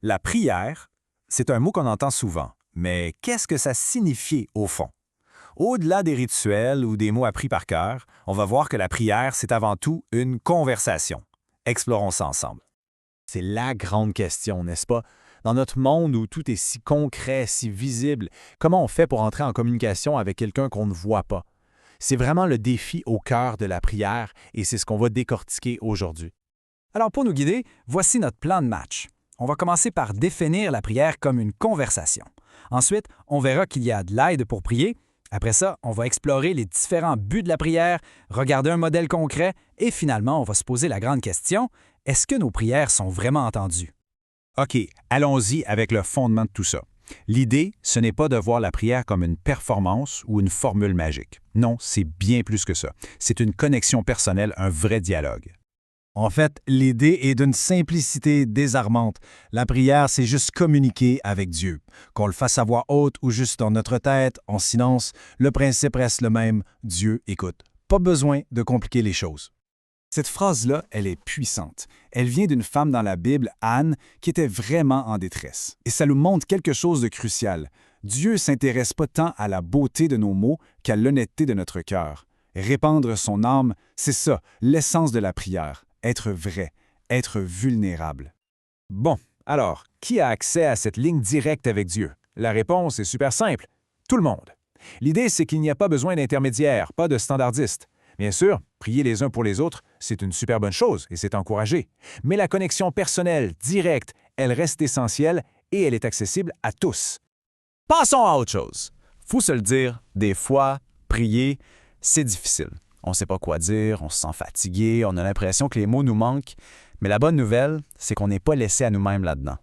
La prière, c'est un mot qu'on entend souvent, mais qu'est-ce que ça signifie au fond? Au-delà des rituels ou des mots appris par cœur, on va voir que la prière, c'est avant tout une conversation. Explorons ça ensemble. C'est la grande question, n'est-ce pas? Dans notre monde où tout est si concret, si visible, comment on fait pour entrer en communication avec quelqu'un qu'on ne voit pas? C'est vraiment le défi au cœur de la prière et c'est ce qu'on va décortiquer aujourd'hui. Alors pour nous guider, voici notre plan de match. On va commencer par définir la prière comme une conversation. Ensuite, on verra qu'il y a de l'aide pour prier. Après ça, on va explorer les différents buts de la prière, regarder un modèle concret et finalement, on va se poser la grande question, est-ce que nos prières sont vraiment entendues? OK, allons-y avec le fondement de tout ça. L'idée, ce n'est pas de voir la prière comme une performance ou une formule magique. Non, c'est bien plus que ça. C'est une connexion personnelle, un vrai dialogue. En fait, l'idée est d'une simplicité désarmante. La prière, c'est juste communiquer avec Dieu. Qu'on le fasse à voix haute ou juste dans notre tête, en silence, le principe reste le même. Dieu écoute. Pas besoin de compliquer les choses. Cette phrase-là, elle est puissante. Elle vient d'une femme dans la Bible, Anne, qui était vraiment en détresse. Et ça nous montre quelque chose de crucial. Dieu ne s'intéresse pas tant à la beauté de nos mots qu'à l'honnêteté de notre cœur. Répandre son âme, c'est ça, l'essence de la prière. Être vrai, être vulnérable. Bon, alors, qui a accès à cette ligne directe avec Dieu? La réponse est super simple. Tout le monde. L'idée, c'est qu'il n'y a pas besoin d'intermédiaire, pas de standardiste. Bien sûr, prier les uns pour les autres, c'est une super bonne chose et c'est encouragé. Mais la connexion personnelle, directe, elle reste essentielle et elle est accessible à tous. Passons à autre chose. Faut se le dire, des fois, prier, c'est difficile. On ne sait pas quoi dire, on se sent fatigué, on a l'impression que les mots nous manquent. Mais la bonne nouvelle, c'est qu'on n'est pas laissé à nous-mêmes là-dedans.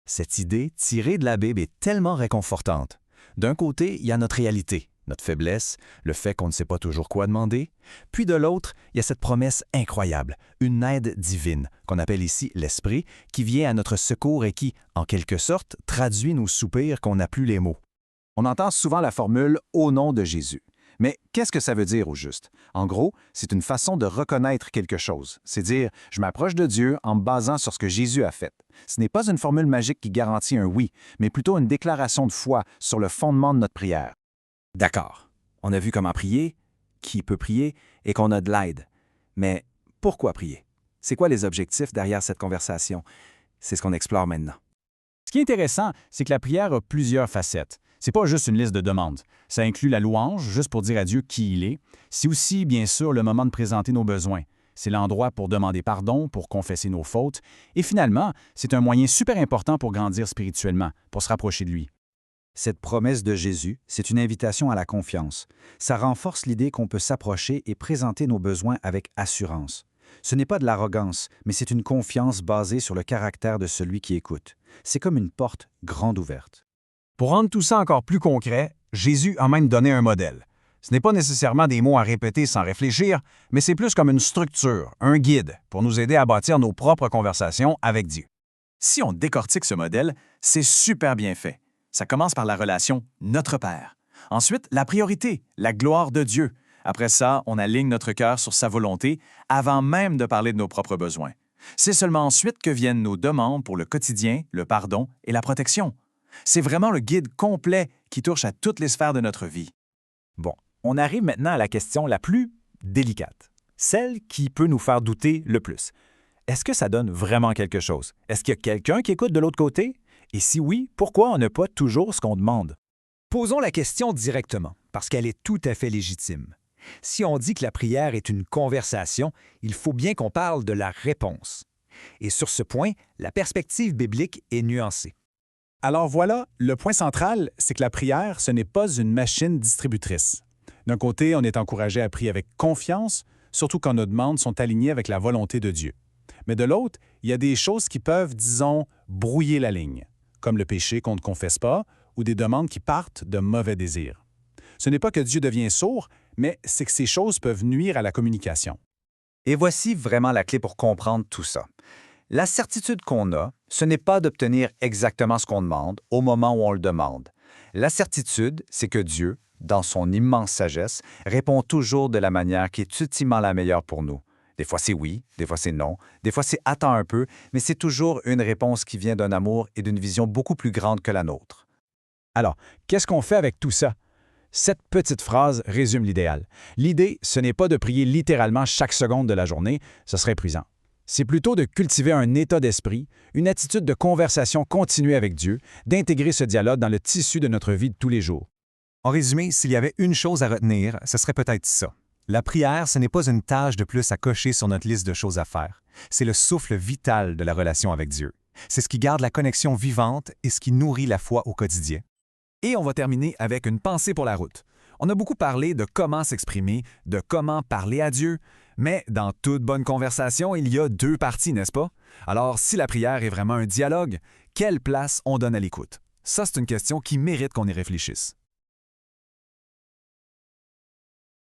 Cette idée, tirée de la Bible, est tellement réconfortante. D'un côté, il y a notre réalité, notre faiblesse, le fait qu'on ne sait pas toujours quoi demander. Puis de l'autre, il y a cette promesse incroyable, une aide divine, qu'on appelle ici l'Esprit, qui vient à notre secours et qui, en quelque sorte, traduit nos soupirs qu'on n'a plus les mots. On entend souvent la formule « au nom de Jésus ». Mais qu'est-ce que ça veut dire au juste? En gros, c'est une façon de reconnaître quelque chose. C'est dire « je m'approche de Dieu en me basant sur ce que Jésus a fait ». Ce n'est pas une formule magique qui garantit un oui, mais plutôt une déclaration de foi sur le fondement de notre prière. D'accord. On a vu comment prier, qui peut prier et qu'on a de l'aide. Mais pourquoi prier? C'est quoi les objectifs derrière cette conversation? C'est ce qu'on explore maintenant. Ce qui est intéressant, c'est que la prière a plusieurs facettes. C'est pas juste une liste de demandes. Ça inclut la louange, juste pour dire à Dieu qui il est. C'est aussi, bien sûr, le moment de présenter nos besoins. C'est l'endroit pour demander pardon, pour confesser nos fautes. Et finalement, c'est un moyen super important pour grandir spirituellement, pour se rapprocher de lui. Cette promesse de Jésus, c'est une invitation à la confiance. Ça renforce l'idée qu'on peut s'approcher et présenter nos besoins avec assurance. Ce n'est pas de l'arrogance, mais c'est une confiance basée sur le caractère de celui qui écoute. C'est comme une porte grande ouverte. Pour rendre tout ça encore plus concret, Jésus a même donné un modèle. Ce n'est pas nécessairement des mots à répéter sans réfléchir, mais c'est plus comme une structure, un guide, pour nous aider à bâtir nos propres conversations avec Dieu. Si on décortique ce modèle, c'est super bien fait. Ça commence par la relation « Notre Père ». Ensuite, la priorité, la gloire de Dieu. Après ça, on aligne notre cœur sur sa volonté avant même de parler de nos propres besoins. C'est seulement ensuite que viennent nos demandes pour le quotidien, le pardon et la protection. C'est vraiment le guide complet qui touche à toutes les sphères de notre vie. Bon, on arrive maintenant à la question la plus délicate, celle qui peut nous faire douter le plus. Est-ce que ça donne vraiment quelque chose? Est-ce qu'il y a quelqu'un qui écoute de l'autre côté? Et si oui, pourquoi on n'a pas toujours ce qu'on demande? Posons la question directement, parce qu'elle est tout à fait légitime. Si on dit que la prière est une conversation, il faut bien qu'on parle de la réponse. Et sur ce point, la perspective biblique est nuancée. Alors voilà, le point central, c'est que la prière, ce n'est pas une machine distributrice. D'un côté, on est encouragé à prier avec confiance, surtout quand nos demandes sont alignées avec la volonté de Dieu. Mais de l'autre, il y a des choses qui peuvent, disons, brouiller la ligne, comme le péché qu'on ne confesse pas ou des demandes qui partent de mauvais désirs. Ce n'est pas que Dieu devient sourd, mais c'est que ces choses peuvent nuire à la communication. Et voici vraiment la clé pour comprendre tout ça. La certitude qu'on a, ce n'est pas d'obtenir exactement ce qu'on demande au moment où on le demande. La certitude, c'est que Dieu, dans son immense sagesse, répond toujours de la manière qui est ultimement la meilleure pour nous. Des fois, c'est oui, des fois, c'est non, des fois, c'est attends un peu, mais c'est toujours une réponse qui vient d'un amour et d'une vision beaucoup plus grande que la nôtre. Alors, qu'est-ce qu'on fait avec tout ça? Cette petite phrase résume l'idéal. L'idée, ce n'est pas de prier littéralement chaque seconde de la journée, ce serait épuisant. C'est plutôt de cultiver un état d'esprit, une attitude de conversation continue avec Dieu, d'intégrer ce dialogue dans le tissu de notre vie de tous les jours. En résumé, s'il y avait une chose à retenir, ce serait peut-être ça. La prière, ce n'est pas une tâche de plus à cocher sur notre liste de choses à faire. C'est le souffle vital de la relation avec Dieu. C'est ce qui garde la connexion vivante et ce qui nourrit la foi au quotidien. Et on va terminer avec une pensée pour la route. On a beaucoup parlé de comment s'exprimer, de comment parler à Dieu, mais dans toute bonne conversation, il y a deux parties, n'est-ce pas? Alors, si la prière est vraiment un dialogue, quelle place on donne à l'écoute? Ça, c'est une question qui mérite qu'on y réfléchisse.